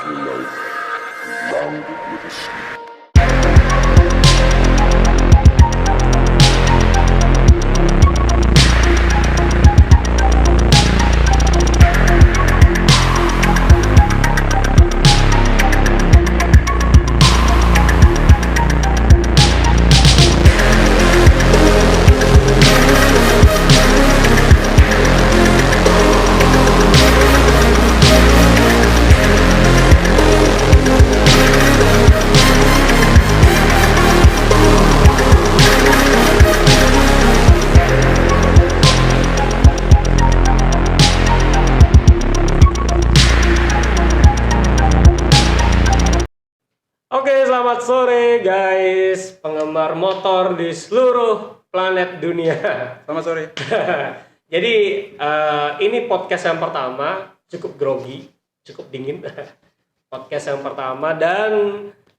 your life rounded with a sleep. Oke, selamat sore guys, penggemar motor di seluruh planet dunia. Selamat sore. Jadi ini podcast yang pertama, cukup grogi, cukup dingin. Podcast yang pertama dan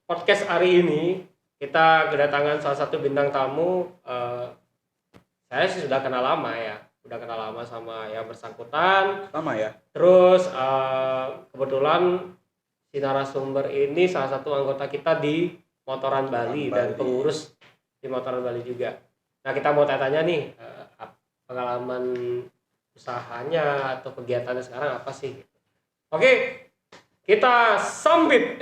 podcast hari ini kita kedatangan salah satu bintang tamu. Saya sih sudah kenal lama ya, sama yang bersangkutan. Sama ya. Terus kebetulan si narasumber ini salah satu anggota kita di Motoran Bali dan pengurus di Motoran Bali juga. Nah, kita mau tanya nih pengalaman usahanya atau kegiatannya sekarang apa sih? Oke, kita sambut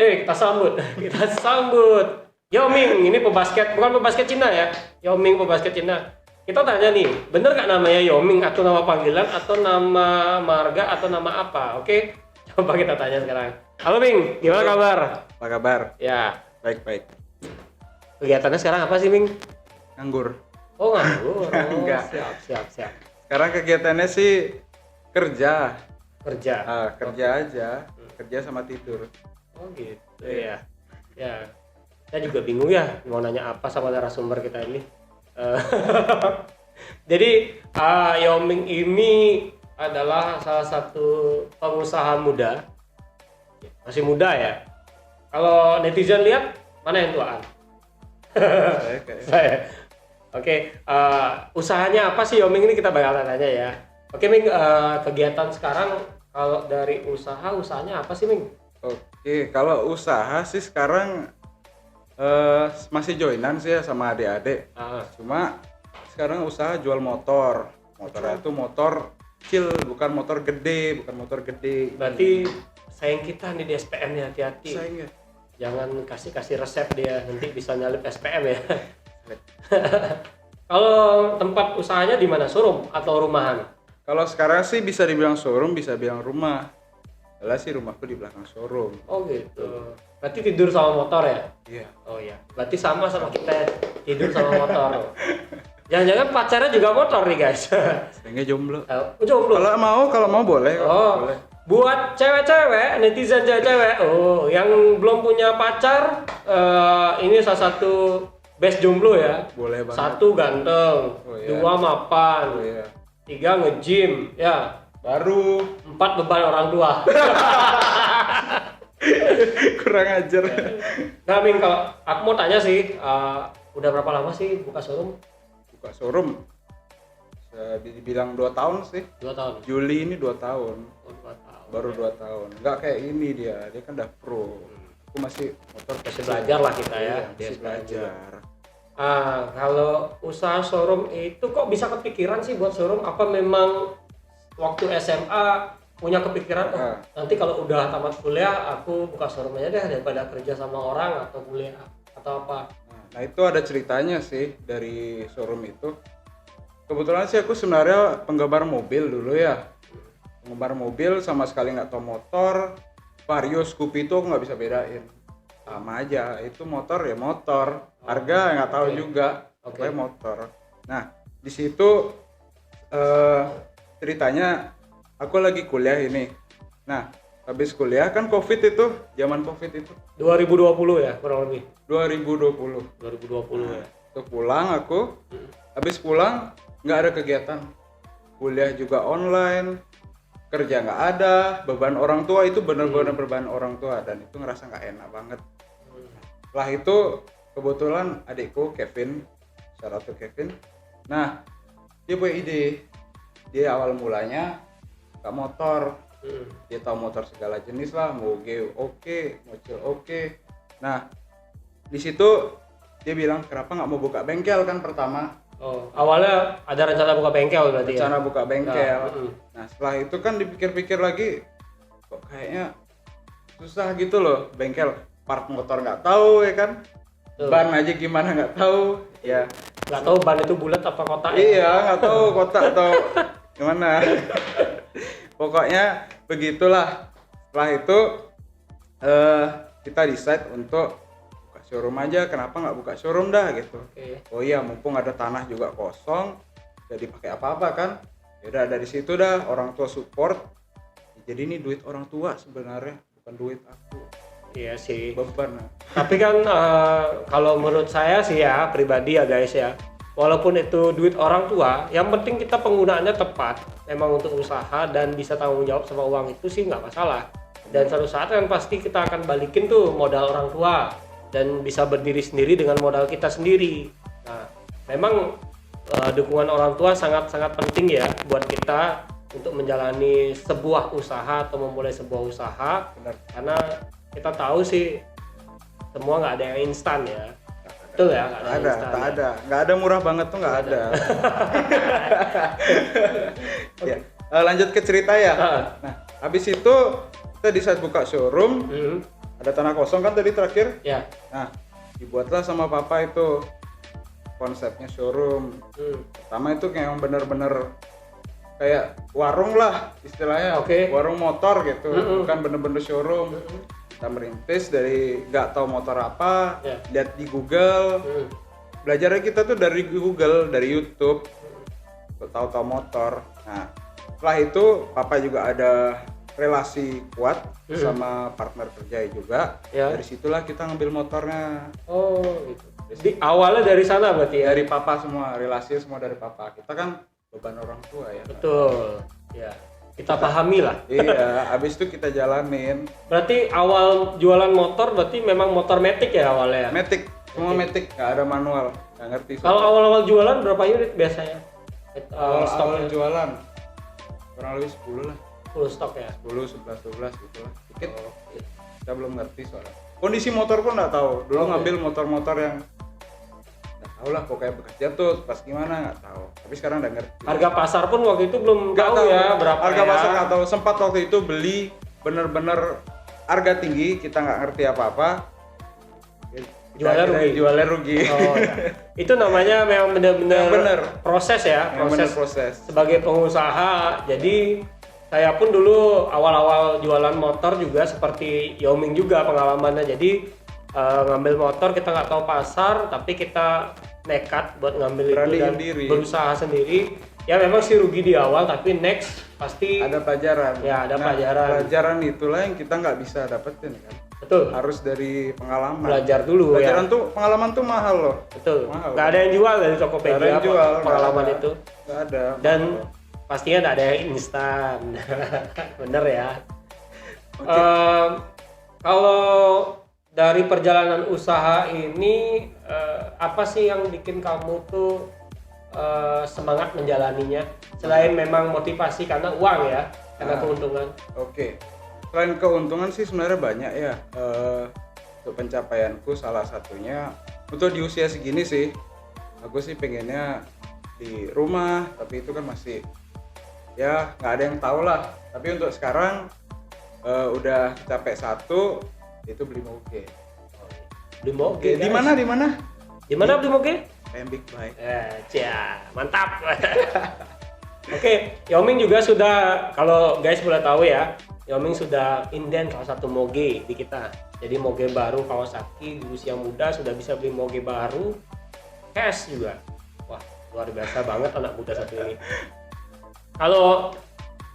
Yoming, ini pebasket, bukan pebasket Cina ya. Yoming pebasket Cina. Kita tanya nih, bener gak namanya Yoming atau nama panggilan atau nama marga atau nama apa? Oke, coba kita tanya sekarang. Halo Ming, gimana kabar? Apa kabar? Ya, Baik. kegiatannya sekarang apa sih Ming? Nganggur. Oh nganggur. Enggak. Siap. Sekarang kegiatannya sih kerja. Kerja. Kerja aja. Kerja sama tidur. Oh gitu ya. Ya. Saya juga bingung ya mau nanya apa sama narasumber kita ini. Jadi Yoming ini adalah salah satu pengusaha muda. Masih muda ya. Kalau netizen lihat mana yang tuaan? Saya. Oke, usahanya apa sih Yoming ini kita bakal tanya ya. Oke Ming, kegiatan sekarang kalau dari usahanya apa sih Ming? Oke, kalau usaha sih sekarang masih joinan sih ya sama adik-adik. Cuma sekarang usaha jual motor. Motornya itu motor kecil, bukan motor gede. Berarti sayang kita nih di SPM ya, hati-hati. Sayang ya. Jangan kasih resep dia, nanti bisa nyalip SPM ya. Kalau tempat usahanya di mana? Showroom atau rumahan? Kalau sekarang sih bisa dibilang showroom, bisa bilang rumah. Jelas sih rumahku di belakang showroom. Oh gitu. Berarti tidur sama motor ya? Iya. Oh iya. Berarti sama kita ya, tidur sama motor. Jangan-jangan pacarnya juga motor nih guys. Sayangnya jomblo. Jomblo. Kalau mau boleh. Boleh. Buat cewek-cewek, netizen cewek-cewek, yang belum punya pacar, ini salah satu best jomblo ya. Boleh banget. 1 ganteng, 2 mapan, 3 nge-gym, ya. Baru 4 beban orang tua. kurang ajar. Nah Ming, kalau aku mau tanya sih, udah berapa lama sih buka showroom? Buka showroom bisa dibilang 2 tahun sih. 2 tahun. Juli ini 2 tahun. Oh, 2 tahun. Baru 2 tahun. Enggak kayak ini dia kan udah pro. Aku masih motor Masih belajar lah kita ya. Masih belajar. Kalau usaha showroom itu kok bisa kepikiran sih buat showroom? Apa memang waktu SMA punya kepikiran nanti kalau udah tamat kuliah aku buka showroom aja deh daripada kerja sama orang atau kuliah atau apa? Nah itu ada ceritanya sih dari showroom itu. Kebetulan sih aku sebenarnya penggemar mobil dulu ya. Penggemar mobil, sama sekali nggak tahu motor. Vario, Scoopy itu aku nggak bisa bedain. Sama aja, itu motor ya motor. Harga nggak tahu juga. Kayak motor. Nah di situ ceritanya aku lagi kuliah ini. Nah habis kuliah kan COVID itu, zaman COVID itu 2020 ya kurang lebih. 2020 ya. Tuh pulang aku, habis pulang nggak ada kegiatan, kuliah juga online, kerja nggak ada, beban orang tua itu benar-benar beban orang tua dan itu ngerasa nggak enak banget. Setelah itu kebetulan adikku Kevin, shout out to Kevin. Nah dia punya ide, dia awal mulanya nggak motor, Dia tahu motor segala jenis lah, moge oke, mobil oke. Nah di situ dia bilang kenapa nggak mau buka bengkel kan pertama. Oh, awalnya ada rencana buka bengkel berarti ya? Rencana buka bengkel. Nah, Nah setelah itu kan dipikir-pikir lagi, kok kayaknya susah gitu loh bengkel. Part motor nggak tahu ya kan, ban aja gimana nggak tahu. Ya nggak tahu ban itu bulat apa kotak ya? iya nggak tahu kotak atau gimana. Pokoknya begitulah. Setelah itu kita decide untuk buka showroom aja. Kenapa nggak buka showroom dah gitu? Oke. Oh iya, mumpung ada tanah juga kosong, jadi pakai apa-apa kan? Yaudah dari situ dah orang tua support. Jadi ini duit orang tua sebenarnya, bukan duit aku. Iya sih. Beban. Tapi kan kalau menurut saya sih ya pribadi ya guys ya, walaupun itu duit orang tua, yang penting kita penggunaannya tepat, memang untuk usaha dan bisa tanggung jawab sama uang itu sih nggak masalah. Dan suatu saat kan pasti kita akan balikin tuh modal orang tua dan bisa berdiri sendiri dengan modal kita sendiri. Nah, memang dukungan orang tua sangat-sangat penting ya buat kita untuk menjalani sebuah usaha atau memulai sebuah usaha. Benar. Karena kita tahu sih semua nggak ada yang instan ya. Betul ya, nggak ada yang instan, Tak ya. ada, nggak ada murah banget tuh nggak ada. Ya, lanjut ke cerita ya. Nah, habis itu kita di saat buka showroom, ada tanah kosong kan tadi terakhir. Ya. Nah, dibuatlah sama papa itu konsepnya showroom. Pertama itu kayak yang bener-bener kayak warung lah istilahnya. Oke. Warung motor gitu, bukan bener-bener showroom. Kita merintis dari nggak tahu motor apa, Ya. lihat di Google. Belajarnya kita tuh dari Google, dari YouTube, tahu-tahu motor. Nah, setelah itu papa juga ada relasi kuat sama partner kerja juga. Ya. Dari situlah kita ngambil motornya. Oh, gitu. Jadi awalnya dari sana berarti ya. Dari papa semua, relasi semua dari papa. Kita kan beban orang tua ya. Betul. Ya. Kita pahami lah. Iya, abis itu kita jalanin. Berarti awal jualan motor berarti memang motor Matic ya awalnya. Matic, semua Matic, nggak ada manual, nggak ngerti. Kalau awal-awal jualan berapa unit biasanya? awal Stoknya? jualan kurang lebih 10 lah, Full stok ya. 10, 11, 12 gitu lah. Dikit. Oh, gitu. Kita belum ngerti soalnya. Kondisi motor pun nggak tahu. Dulu Oke. ngambil motor-motor yang nggak tahu lah, pokoknya bekas jatuh, pas gimana nggak tahu. Tapi sekarang udah ngerti. Harga pasar pun waktu itu belum Nggak tahu ya berapa harga ya. pasar nggak tahu. Sempat waktu itu beli bener-bener harga tinggi, kita nggak ngerti apa-apa. Jualnya rugi. Jualnya rugi. Oh, ya. Itu namanya memang benar-benar Yang bener. proses ya, Yang bener proses. sebagai pengusaha. Jadi saya pun dulu awal-awal jualan motor juga seperti Yaoming juga pengalamannya. Jadi ngambil motor kita nggak tahu pasar, tapi kita nekat buat ngambil itu Beraniin dan diri. berusaha sendiri. Ya memang sih rugi di awal, tapi next pasti Ada pelajaran. Ya, ada pelajaran. Pelajaran itulah yang kita nggak bisa dapetin kan. betul. Harus dari pengalaman. Belajar dulu Pelajaran ya. tuh, pengalaman tuh mahal loh. Betul. Mahal. Nggak ada yang jual dari Nggak ada Tokopedia yang jual, pengalaman nggak ada. itu. Nggak ada. Dan Mahal. pastinya nggak ada yang instan. Bener ya. Oke. Kalau dari perjalanan usaha ini apa sih yang bikin kamu tuh semangat menjalaninya selain memang motivasi karena uang ya, karena keuntungan? Oke. Selain keuntungan sih sebenarnya banyak ya. Untuk pencapaianku salah satunya untuk di usia segini sih, aku sih pengennya di rumah, tapi itu kan masih ya nggak ada yang tahu lah. Tapi untuk sekarang udah capek satu, itu beli moge. Beli moge. Di guys. mana? Di mana? Di mana beli moge? Big Bike. Mantap. Oke, Yaoming juga sudah, kalau guys boleh tahu ya, Yaoming sudah inden salah satu moge di kita. Jadi moge baru Kawasaki di usia muda sudah bisa beli moge baru, cash juga. Wah, luar biasa banget anak muda satu ini. Kalau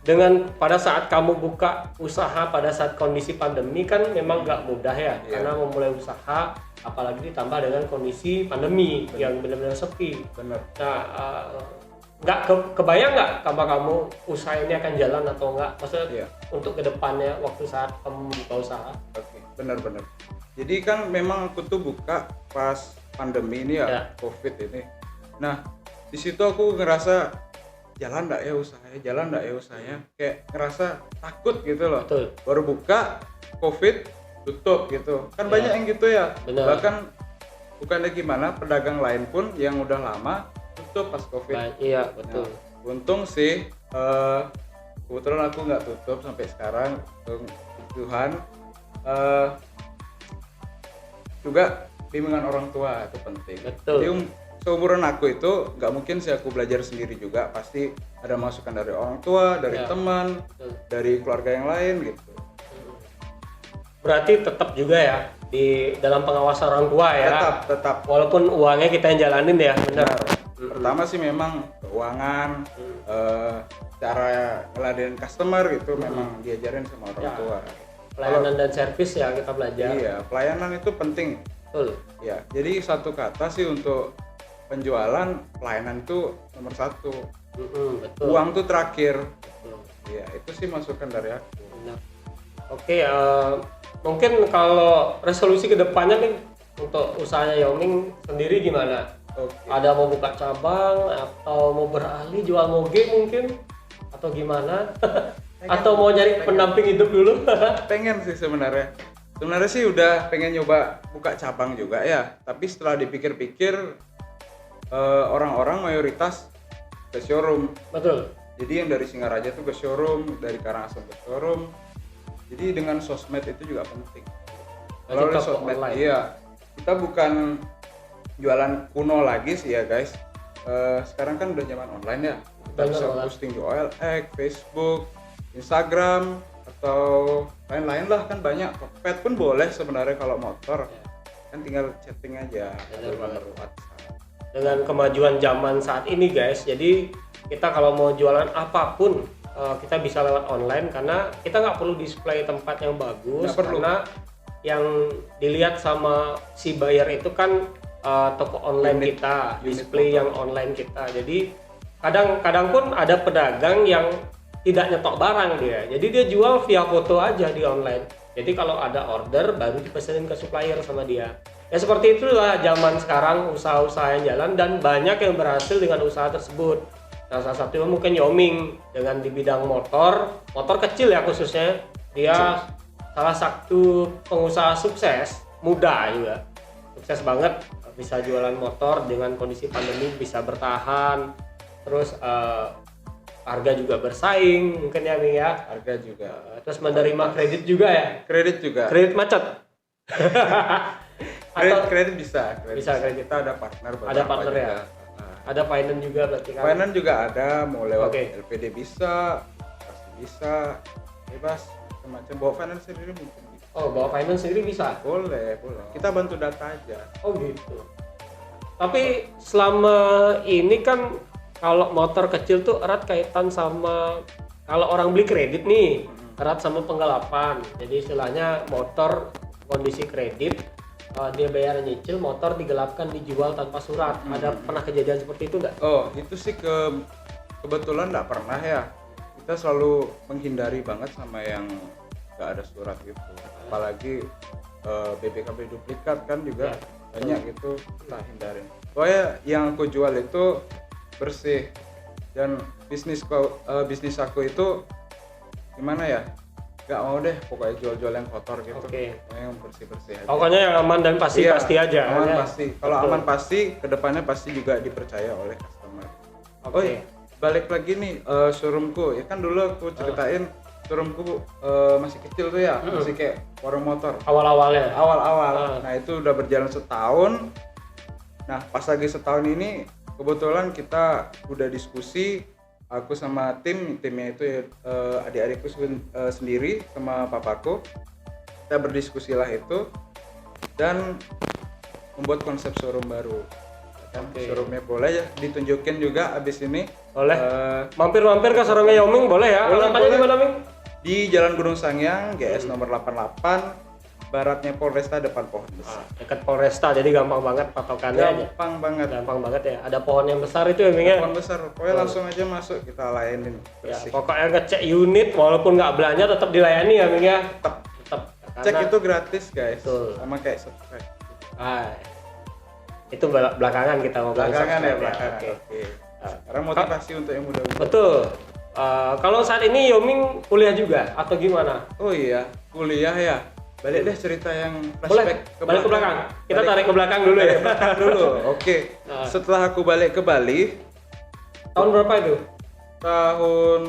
dengan pada saat kamu buka usaha pada saat kondisi pandemi kan memang nggak mudah ya, karena memulai usaha apalagi ditambah dengan kondisi pandemi yang benar-benar sepi. Bener. Nah, nggak kebayang nggak kamu usaha ini akan jalan atau enggak? Maksudnya Iya. untuk kedepannya waktu saat kamu buka usaha? Oke, benar-benar. Jadi kan memang aku tuh buka pas pandemi ini ya, Ya. COVID ini. Nah, di situ aku ngerasa jalan nggak ya usahanya, kayak ngerasa takut gitu loh. Betul. Baru buka covid tutup gitu kan, Ya. banyak yang gitu ya. Benar. Bahkan bukannya gimana, pedagang lain pun yang udah lama tutup pas covid. Iya, betul. Nah, untung sih kebetulan aku nggak tutup sampai sekarang, untung Tuhan. Juga bimbingan orang tua itu penting. Betul. Jadi seumuran aku itu nggak mungkin sih aku belajar sendiri juga, pasti ada masukan dari orang tua, dari Ya. teman, Betul. dari keluarga yang lain gitu. Berarti tetap juga ya di dalam pengawasan orang tua ya. Tetap. Walaupun uangnya kita yang jalanin ya, benar. Pertama sih memang keuangan, cara ngeladenin customer gitu memang diajarin sama orang Ya. tua. Pelayanan dan servis ya kita belajar. Iya, pelayanan itu penting. Betul. Ya, jadi satu kata sih untuk penjualan, pelayanan itu nomor satu. Betul. Uang tuh terakhir. Betul. Ya, itu sih masukan dari aku. Benar. Oke, mungkin kalau resolusi kedepannya nih untuk usahanya Yaoming sendiri gimana? Oke. Ada mau buka cabang atau mau beralih jual moge mungkin atau gimana? Atau mau nyari pendamping hidup dulu? Pengen sih sebenarnya. Sebenarnya sih udah pengen nyoba buka cabang juga ya. Tapi setelah dipikir-pikir, orang-orang mayoritas ke showroom. Betul. Jadi yang dari Singaraja tuh ke showroom, dari Karangasem ke showroom. Jadi dengan sosmed itu juga penting. Kalau Toko sosmed, online. iya, kita bukan jualan kuno lagi sih ya guys. Sekarang kan udah zaman online ya. Kita Bener bisa banget. posting di OLX, Facebook, Instagram, atau lain-lain lah, kan banyak. Tokped pun boleh sebenarnya kalau motor. Ya. Kan tinggal chatting aja, Bener nomor banget. WhatsApp. Dengan kemajuan zaman saat ini guys, jadi kita kalau mau jualan apapun kita bisa lewat online karena kita nggak perlu display tempat yang bagus, Nggak perlu. karena yang dilihat sama si buyer itu kan toko online Unit- kita, unit display motor. yang online kita. Jadi kadang-kadang pun ada pedagang yang tidak nyetok barang dia, jadi dia jual via foto aja di online. Jadi kalau ada order baru dipesenin ke supplier sama dia. Ya seperti itulah zaman sekarang usaha-usaha yang jalan dan banyak yang berhasil dengan usaha tersebut. Nah, salah satunya mungkin Yaoming dengan di bidang motor kecil ya khususnya. Dia salah satu pengusaha sukses, muda juga. Sukses banget, bisa jualan motor dengan kondisi pandemi bisa bertahan. Terus harga juga bersaing mungkin ya Ming ya. Harga juga. Terus menerima kredit juga ya. Kredit juga. Kredit macet. Kredit bisa. Bisa kredit. Kita ada partner. Ada beberapa partner ya? juga. Ada finance juga berarti kan. Finance juga ada, mau lewat Oke. LPD bisa, pasti bisa, bebas, macam bawa finance sendiri mungkin bisa. Oh, bawa finance sendiri bisa. Boleh. Kita bantu data aja. Oh gitu. Tapi selama ini kan kalau motor kecil tuh erat kaitan sama kalau orang beli kredit nih, erat sama penggelapan. Jadi istilahnya motor kondisi kredit, dia bayar nyicil, motor digelapkan, dijual tanpa surat. Ada pernah kejadian seperti itu nggak? Oh, itu sih kebetulan nggak pernah ya. Kita selalu menghindari banget sama yang nggak ada surat gitu. Apalagi BPKB duplikat kan juga banyak gitu, kita hindarin. Pokoknya yang aku jual itu bersih, dan bisnis aku itu gimana ya, nggak mau deh pokoknya jual-jual yang kotor gitu. Oke. Pokoknya yang bersih-bersih aja. Pokoknya yang aman dan pasti Iya, pasti aja. aman ya? pasti. Kalau Betul. aman pasti, kedepannya pasti juga dipercaya oleh customer. Oke. Oh iya, balik lagi nih showroomku. Ya kan dulu aku ceritain showroomku masih kecil tuh ya, masih kayak warung motor. Awal-awalnya. Awal-awal. Nah itu udah berjalan setahun. Nah pas lagi setahun ini kebetulan kita udah diskusi, aku sama timnya itu adik-adikku sendiri sama papaku. Kita berdiskusilah itu dan membuat konsep showroom baru. Kan Oke. showroomnya boleh ya ditunjukin juga abis ini. Boleh. Mampir-mampir Mampir ke showroomnya Yaoming boleh ya? Boleh, Alamatnya boleh. di mana, Ming? di Jalan Gunung Sangyang, GS nomor 88, baratnya Polresta, depan pohon besar. Dekat Polresta, jadi gampang banget patokannya aja. Gampang banget. Gampang banget ya. Ada pohon yang besar itu ya, Ming ya? Pohon besar, pokoknya langsung aja masuk, kita layanin Ya, bersih. pokoknya ngecek unit walaupun nggak belanja tetap dilayani ya, Ming ya. Tetap. Tetap. Cek itu gratis guys, Betul. sama kayak subscribe. Ah, itu belakangan kita ngobrol Belakangan ya, subscribe belakangan. Oke. Oke. Karena motivasi untuk yang muda-muda. Betul. Kalau saat ini Yoming kuliah juga atau gimana? Oh iya, kuliah ya. Balik deh cerita yang Boleh, flashback balik ke belakang. Kita tarik ke belakang dulu ya. dulu. Oke. Setelah aku balik ke Bali Tahun berapa itu? tahun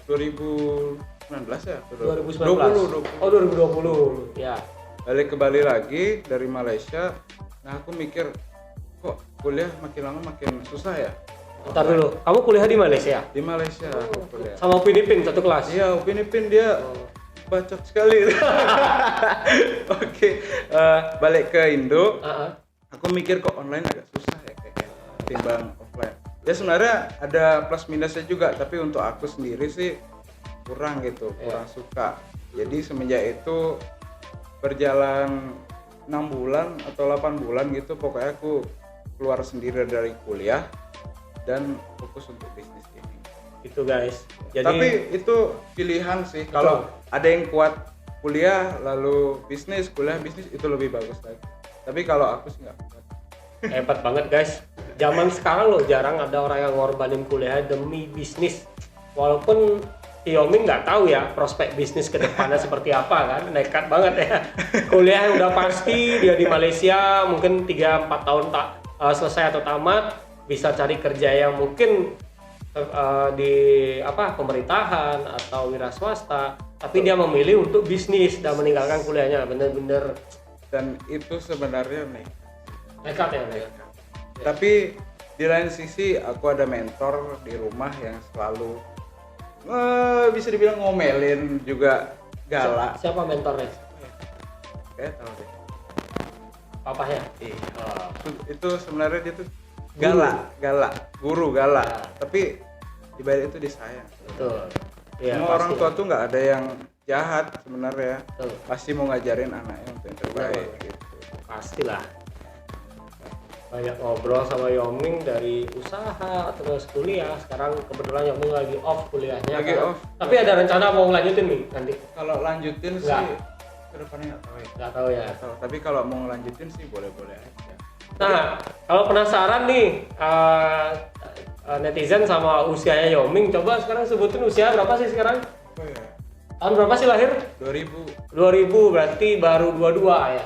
2019 ya? 2019. 20. Oh 2020. Ya. Balik ke Bali lagi dari Malaysia. Nah, aku mikir kok kuliah makin lama makin susah ya? Ntar dulu. Kamu kuliah di Malaysia? Di Malaysia aku kuliah. Sama Filipin satu kelas? Iya, Upin Ipin dia bacot sekali. Oke, balik ke Indo. Aku mikir kok online agak susah ya kayaknya ketimbang offline. Ya sebenarnya ada plus minusnya juga, tapi untuk aku sendiri sih kurang gitu, kurang suka. Jadi semenjak itu berjalan 6 bulan atau 8 bulan gitu, pokoknya aku keluar sendiri dari kuliah dan fokus untuk bisnis ini. Itu guys. Jadi, tapi itu pilihan sih. Kalau ada yang kuat kuliah lalu bisnis, kuliah bisnis itu lebih bagus lagi. Tapi kalau aku sih nggak kuat. hebat banget guys. Zaman sekarang loh jarang ada orang yang ngorbanin kuliah demi bisnis. Walaupun Yoming nggak tahu ya prospek bisnis ke depannya seperti apa kan. Nekat banget ya. Kuliah yang udah pasti dia di Malaysia mungkin 3-4 tahun selesai atau tamat, bisa cari kerja yang mungkin di pemerintahan atau wira swasta, tapi dia memilih untuk bisnis dan meninggalkan kuliahnya. Bener-bener Dan itu sebenarnya nekat ya. Tapi di lain sisi aku ada mentor di rumah yang selalu bisa dibilang ngomelin juga, galak. Siapa mentornya? Kayak tahu deh. Papahnya? Itu sebenarnya dia tuh galak, guru galak. Tapi di balik itu disayang. Betul. Ya, Semua orang tua tuh nggak ada yang jahat sebenarnya. Betul. Pasti mau ngajarin anaknya untuk yang terbaik. Gitu. Pastilah. Banyak ngobrol sama Yoming dari usaha terus kuliah. Sekarang kebetulan Yoming lagi off kuliahnya. Lagi kan? off. Tapi ada rencana mau lanjutin nih nanti? Kalau lanjutin Nggak. sih kedepannya nggak tahu ya. Nggak tahu ya. Nggak tahu. Tapi kalau mau lanjutin sih boleh-boleh aja. Nah, kalau penasaran nih netizen sama usianya Yoming, coba sekarang sebutin usia berapa sih sekarang? Oh ya. Tahun berapa sih lahir? 2022. 2000, berarti baru 22 ya?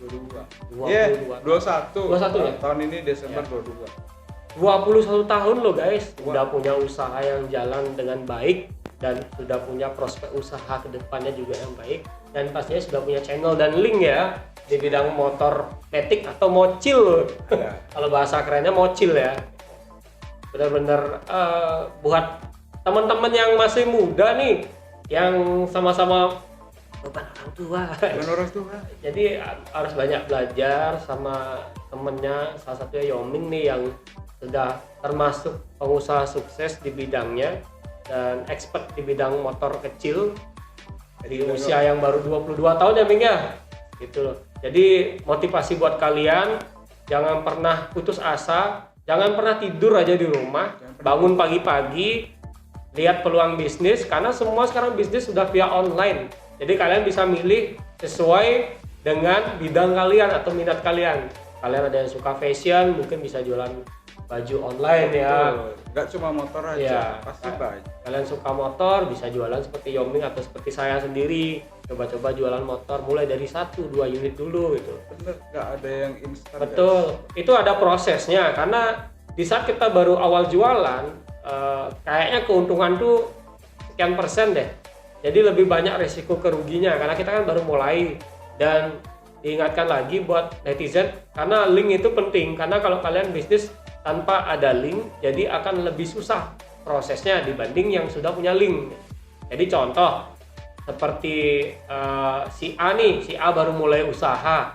22. Iya, 21. 21 ya? Tahun ini Desember 22. 21 tahun loh guys, udah punya usaha yang jalan dengan baik dan sudah punya prospek usaha ke depannya juga yang baik, dan pastinya sudah punya channel dan link ya di bidang motor metik atau mocil. Kalau bahasa kerennya mocil ya. Benar-benar buat teman-teman yang masih muda nih, yang sama-sama bukan orang tua. Bukan orang tua. Jadi harus banyak belajar sama temennya, salah satunya Yoming nih yang sudah termasuk pengusaha sukses di bidangnya dan expert di bidang motor kecil di usia yang baru 22 tahun ya Ming ya. Gitu loh. Jadi motivasi buat kalian, jangan pernah putus asa, jangan pernah tidur aja di rumah, bangun pagi-pagi, lihat peluang bisnis, karena semua sekarang bisnis sudah via online. Jadi kalian bisa milih sesuai dengan bidang kalian atau minat kalian. Kalian ada yang suka fashion, mungkin bisa jualan baju online ya. Nggak cuma motor aja, Ya, pasti baju. Kalian suka motor, bisa jualan seperti Yoming atau seperti saya sendiri. Coba-coba jualan motor mulai dari 1-2 unit dulu gitu. Bener, nggak ada yang instan. Betul, itu ada prosesnya, karena di saat kita baru awal jualan, kayaknya keuntungan tuh sekian persen deh. Jadi lebih banyak resiko keruginya karena kita kan baru mulai. Dan diingatkan lagi buat netizen, karena link itu penting, karena kalau kalian bisnis tanpa ada link, jadi akan lebih susah prosesnya dibanding yang sudah punya link. Jadi contoh seperti si A nih, si A baru mulai usaha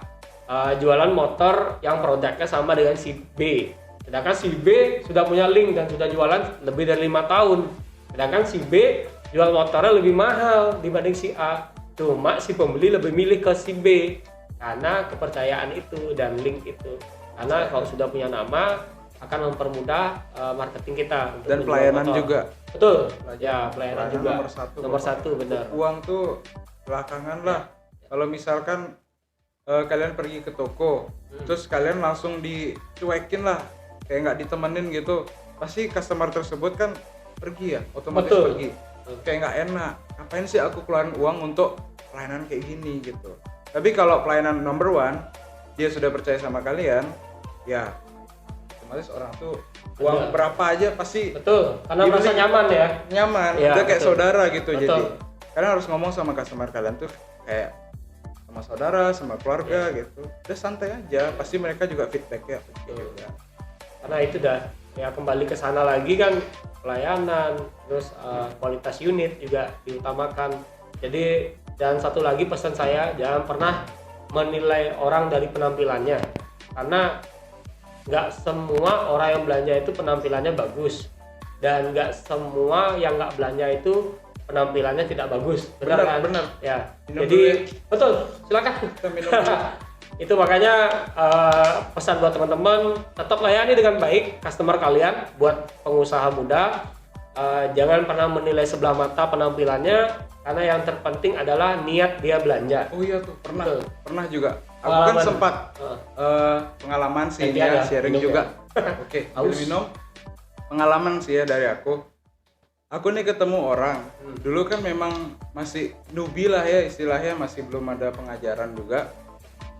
jualan motor yang produknya sama dengan si B. Sedangkan si B sudah punya link dan sudah jualan lebih dari 5 tahun. Sedangkan si B jual motornya lebih mahal dibanding si A. Cuma si pembeli lebih milih ke si B karena kepercayaan itu dan link itu. Karena kalau sudah punya nama akan mempermudah marketing kita untuk dan pelayanan motor. juga. Betul. Ya, pelayanan juga. Nomor satu benar. Uang tuh belakangan lah. Kalau misalkan kalian pergi ke toko, terus kalian langsung dicuekin lah, kayak nggak ditemenin gitu. pasti customer tersebut kan pergi ya, otomatis Betul. pergi. Kayak nggak enak. Ngapain sih aku keluarin uang untuk pelayanan kayak gini gitu. Tapi kalau pelayanan number one, dia sudah percaya sama kalian, ya otomatis orang tuh uang Betul. berapa aja pasti Betul, karena Dibeli. merasa nyaman ya. nyaman, Ya, udah kayak betul. saudara gitu. Betul. Jadi kalian harus ngomong sama customer kalian tuh kayak sama saudara, sama keluarga gitu. Udah santai aja, pasti mereka juga feedback ya. Juga. Karena itu dah ya kembali ke sana lagi kan, pelayanan, terus kualitas unit juga diutamakan. Jadi dan satu lagi pesan saya, jangan pernah menilai orang dari penampilannya, karena nggak semua orang yang belanja itu penampilannya bagus, dan nggak semua yang nggak belanja itu penampilannya tidak bagus. Benar Benar, kan? benar. Ya. Minum Jadi dulu ya. betul, silakan. Kita minum dulu. Itu makanya pesan buat teman-teman, tetap layani dengan baik customer kalian. Buat pengusaha muda, jangan pernah menilai sebelah mata penampilannya, karena yang terpenting adalah niat dia belanja. Oh iya tuh, pernah. Betul. Pernah juga. Aku Pengalaman. kan sempat Uh, pengalaman sih Nanti ini ya, ada, sharing minum juga. ya. Oke, Haus. minum. Pengalaman sih ya dari aku. Aku nih ketemu orang. Dulu kan memang masih newbie lah ya istilahnya, masih belum ada pengajaran juga.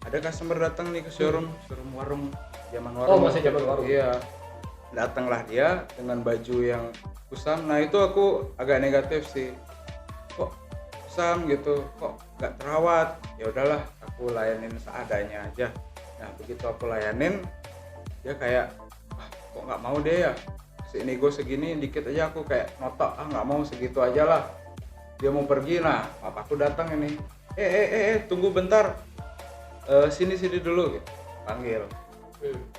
Ada customer datang nih ke showroom warung, zaman warung. Oh, masih zaman warung. Iya. Datanglah dia dengan baju yang kusam. Nah, itu aku agak negatif sih. Kok kusam gitu? Kok nggak terawat? Ya udahlah, aku layanin seadanya aja. Nah, begitu aku layanin, dia kayak, wah, kok nggak mau deh ya? Si nego segini dikit aja aku kayak notok, nggak mau segitu aja lah. Dia mau pergi, nah papaku datang ini, tunggu bentar. Sini dulu gitu, panggil.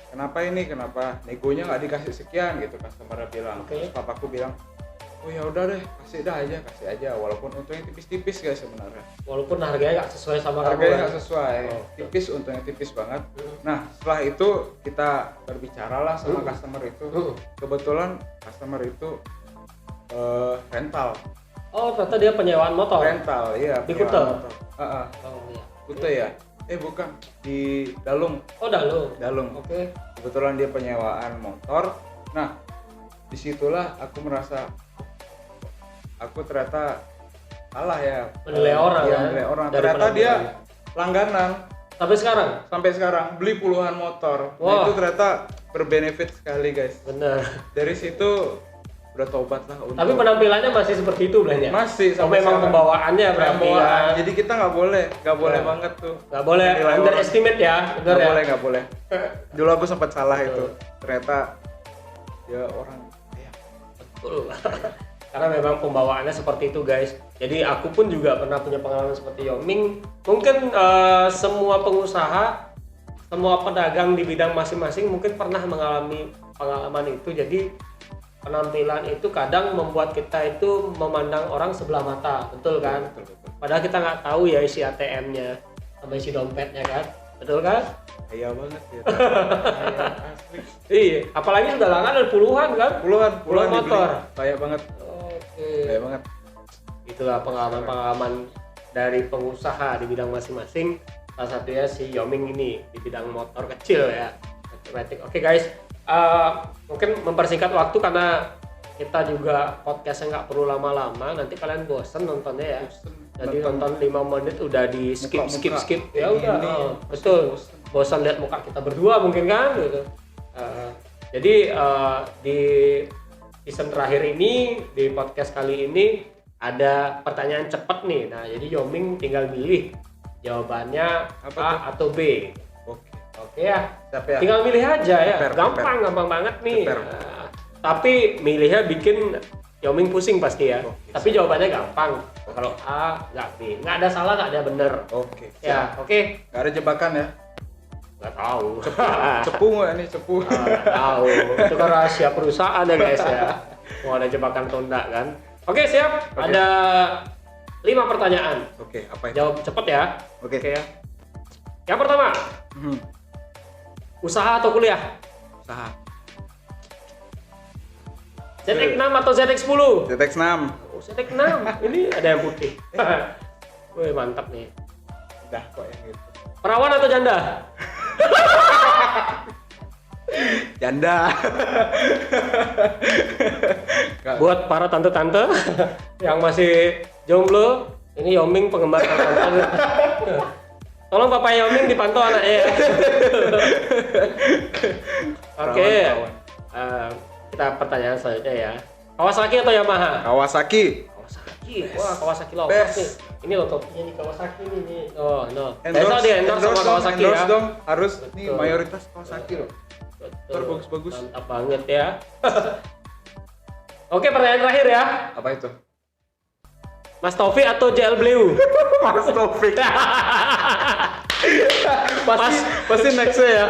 Kenapa ini? Kenapa negonya nggak dikasih sekian gitu? Customer bilang. Oke. Terus papaku bilang, oh ya udah deh, kasih aja. Walaupun untungnya tipis-tipis guys sebenarnya. Walaupun harganya nggak sesuai sama kamu. Harganya kan? nggak sesuai, Oh, tipis, untungnya tipis banget. Nah setelah itu kita berbicara lah sama customer itu. Kebetulan customer itu rental. Oh, ternyata dia penyewaan motor. Rental, iya. Di penyewaan Kuta? motor. Oh iya. Kuta ya? Bukan, di Dalung. Oh, dah lo. Dalung. Oke. Kebetulan dia penyewaan motor. Nah, disitulah aku merasa aku ternyata salah ya. Menilai orang, Iya, kan? menilai orang. Dari Ternyata dia penampilannya. langganan Sampai sekarang. sampai sekarang beli puluhan motor. Nah, Wah. itu ternyata berbenefit sekali guys. Bener. Dari situ udah tobat lah untuk Tapi penampilannya masih seperti itu belanja. masih Oh, sampai memang sekarang. pembawaannya berarti Pembawaan. ya. Jadi kita nggak boleh Ya. banget tuh. Nggak boleh Menilai orang. underestimate ya, bener ya. Nggak boleh. Dulu aku sempat salah itu. Ternyata dia orang ya. Betul. Karena memang pembawaannya seperti itu guys. Jadi aku pun juga pernah punya pengalaman seperti Yoming. Mungkin semua pengusaha, semua pedagang di bidang masing-masing mungkin pernah mengalami pengalaman itu. Jadi penampilan itu kadang membuat kita itu memandang orang sebelah mata, betul kan? Betul. Padahal kita nggak tahu ya isi ATM-nya sama isi dompetnya kan, betul kan? Kaya banget ya. Kaya asli. Iya, apalagi sudah langganan ada puluhan kan? Puluhan Puluhan dibeli. motor. Kaya banget. Oke. Kaya banget. Itulah pengalaman-pengalaman dari pengusaha di bidang masing-masing. Salah satunya si Yoming ini di bidang motor kecil ya, otomatis. Oke guys, mungkin mempersingkat waktu karena kita juga podcastnya nggak perlu lama-lama. Nanti kalian bosen nontonnya ya. Jadi nonton 5 menit udah di skip. Muka-muka Ya kayak udah, gini, betul. bosen. Bosan lihat muka kita berdua mungkin kan gitu. Jadi di season terakhir ini, di podcast kali ini ada pertanyaan cepat nih. Nah, jadi Yoming tinggal milih jawabannya Apa A tuh? atau B. Oke. Oke ya. Siap ya? Tinggal milih aja ya. Prepare. Gampang banget nih. Prepare. Nah, tapi milihnya bikin Yoming pusing pasti ya. Oke, Tapi jawabannya gampang. Kalau A nggak B, nggak ada salah, nggak ada bener. Oke. Ya, oke. Nggak ada jebakan ya? Nggak tahu. Cepu nggak nih cepu? Nggak tahu. Itu kan rahasia perusahaan ya guys ya. Mau ada jebakan atau enggak kan? Oke siap. Oke. Ada 5 pertanyaan. Oke, apa itu? Jawab cepet ya. Oke. ya. Yang pertama, Hmm. usaha atau kuliah? Usaha. ZX6 atau ZX10? ZX6. Oh, ZX6. Ini ada yang putih. Wih, mantap nih. Udah kok yang gitu. Perawan atau janda? Janda. Buat para tante-tante yang masih jomblo, ini Yoming penggemar tante. Tolong Bapak Yoming dipantau anaknya. Oke. Kita pertanyaan selanjutnya ya. Kawasaki atau Yamaha? Kawasaki. Wah, Kawasaki low Best. nih. Ini loh topinya nih Kawasaki nih. Oh, no. Endorse, Di endorse sama Kawasaki endorse ya. dong. Harus nih Betul. mayoritas Kawasaki loh. Betul. Bagus-bagus. Mantap banget ya. Oke, pertanyaan terakhir ya. Apa itu? Mas Taufik atau JL Bleu? Mas Taufik. Mas Pasti next ya.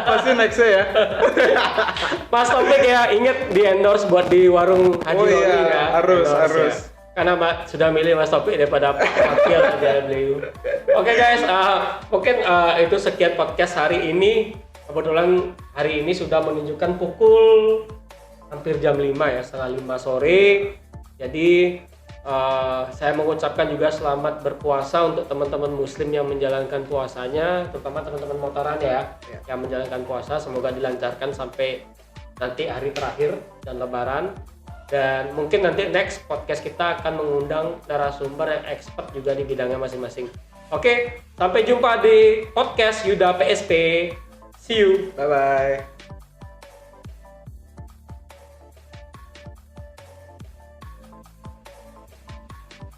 Pasti next ya. Mas Taufik ya, inget di endorse buat di warung Haji Oh iya, Roni ya. harus, Endorse harus. ya. Karena sudah milih Mas Taufik daripada wakil JL Bleu. Oke guys, mungkin itu sekian podcast hari ini. Kebetulan hari ini sudah menunjukkan pukul hampir jam 5 ya, setengah 5 sore. Jadi saya mengucapkan juga selamat berpuasa untuk teman-teman muslim yang menjalankan puasanya, terutama teman-teman motoran ya, yang menjalankan puasa. Semoga dilancarkan sampai nanti hari terakhir dan lebaran. Dan mungkin nanti next podcast kita akan mengundang narasumber yang expert juga di bidangnya masing-masing. Oke, sampai jumpa di podcast Yuda PSP. See you. Bye bye.